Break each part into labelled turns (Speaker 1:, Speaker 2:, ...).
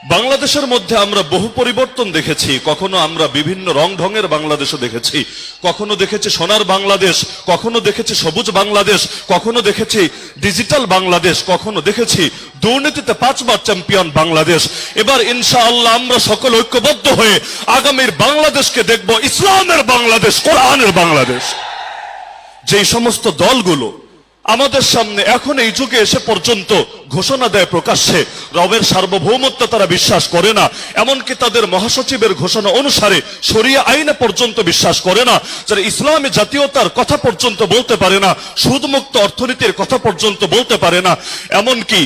Speaker 1: বাংলাদেশের মধ্যে আমরা বহু পরিবর্তন দেখেছি। কখনো আমরা বিভিন্ন রং ঢঙের বাংলাদেশও দেখেছি, কখনো দেখেছি সোনার বাংলাদেশ, কখনো দেখেছি সবুজ বাংলাদেশ, কখনো দেখেছি ডিজিটাল বাংলাদেশ, কখনো দেখেছি দুর্নীতিতে 5 বার চ্যাম্পিয়ন বাংলাদেশ। এবার ইনশাআল্লাহ আমরা সকল ঐক্যবদ্ধ হয়ে আগামীর বাংলাদেশকে দেখব ইসলামের বাংলাদেশ, কোরআনের বাংলাদেশ। যেই সমস্ত দলগুলো আমাদের সামনে এখন এই যুগে এসে পর্যন্ত ঘোষণা দেয় প্রকাশ্যে রবের সার্বভৌমত্ব তারা বিশ্বাস করে না, এমনকি তাদের মহাসচিবের ঘোষণা অনুসারে শরিয়া আইনে পর্যন্ত বিশ্বাস করে না, যারা ইসলামী জাতীয়তার কথা পর্যন্ত বলতে পারে না, সুদমুক্ত অর্থনীতির কথা পর্যন্ত বলতে পারে না, এমনকি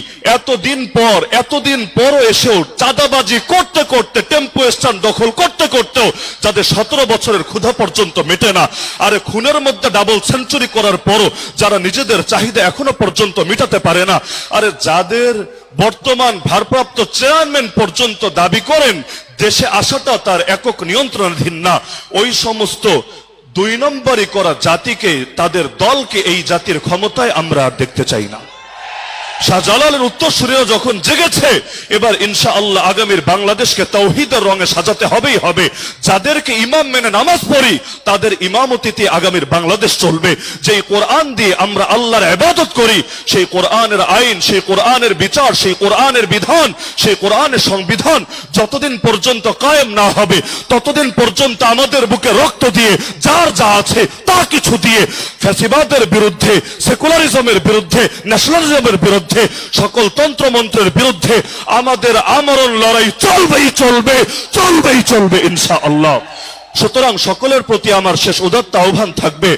Speaker 1: এতদিন পরও এসেও চাঁদাবাজি করতে করতে, টেম্পো স্ট্যান্ড দখল করতে করতেও যাদের 17 বছরের ক্ষুধা পর্যন্ত মেটে না, আরে খুনের মধ্যে ডাবল সেঞ্চুরি করার পরও যারা নিজেদের চাহিদা এখনো পর্যন্ত মিটাতে পারে না, আরে যাদের বর্তমান ভারপ্রাপ্ত চেয়ারম্যান পর্যন্ত দাবি করেন দেশে আসাটা তার একক নিয়ন্ত্রণাধীন না, ওই সমস্ত 2 নম্বরই করা জাতিকে, তাদের দলকে এই জাতির ক্ষমতায় আমরা আর দেখতে চাই না। শাহজালালের উত্তরসূরিরা যখন জেগেছে, এবার ইনশাআল্লাহ আগামীর বাংলাদেশকে তাওহীদের রঙে সাজাতে হবেই হবে। যাদেরকে ইমাম মেনে নামাজ পড়ি তাদের ইমামতিতে আগামীর বাংলাদেশ চলবে। যেই কোরআন দিয়ে আমরা আল্লাহর ইবাদত করি, সেই কোরআনের আইন, সেই কোরআনের বিচার, সেই কোরআনের বিধান, সেই কোরআনের সংবিধান যতদিন পর্যন্ত কায়েম না হবে ততদিন পর্যন্ত আমাদের বুকে রক্ত দিয়ে, যার যা আছে তা কিছু দিয়ে ফ্যাসিবাদের বিরুদ্ধে, সেকুলারিজমের বিরুদ্ধে, ন্যাশনালিজমের বিরুদ্ধে, সকল তন্ত্রমন্ত্রের বিরুদ্ধে আমাদের আমরণ লড়াই চলবে ইনশাআল্লাহ। সুতরাং সকলের প্রতি আমার শেষ উদাত্ত আহ্বান থাকবে,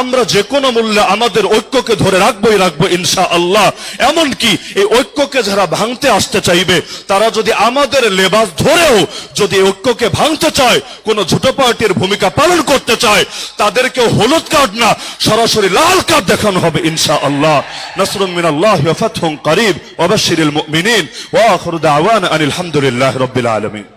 Speaker 1: আমরা যে কোনো মূল্যে আমাদের ঐক্যকে ধরে রাখবো ইনশাআল্লাহ। এমনকি এই ঐক্যকে যারা ভাঙতে আসতে চাইবে তারা যদি আমাদের লেবাস ধরেও যদি ঐক্যকে ভাঙতে চায়, কোন ছোট পার্টির ভূমিকা পালন করতে চায়, তাদেরকেও হলুদ কার্ড না সরাসরি লাল কার্ড দেখানো হবে ইনশাআল্লাহ। নাসরুম মিনাল্লাহি ওয়া ফাতহুন করিব ওয়া বাশশিরিল মুমিনিন ওয়া আখিরু দাওয়ানা আনিল হামদুলিল্লাহি রাব্বিল আলামিন।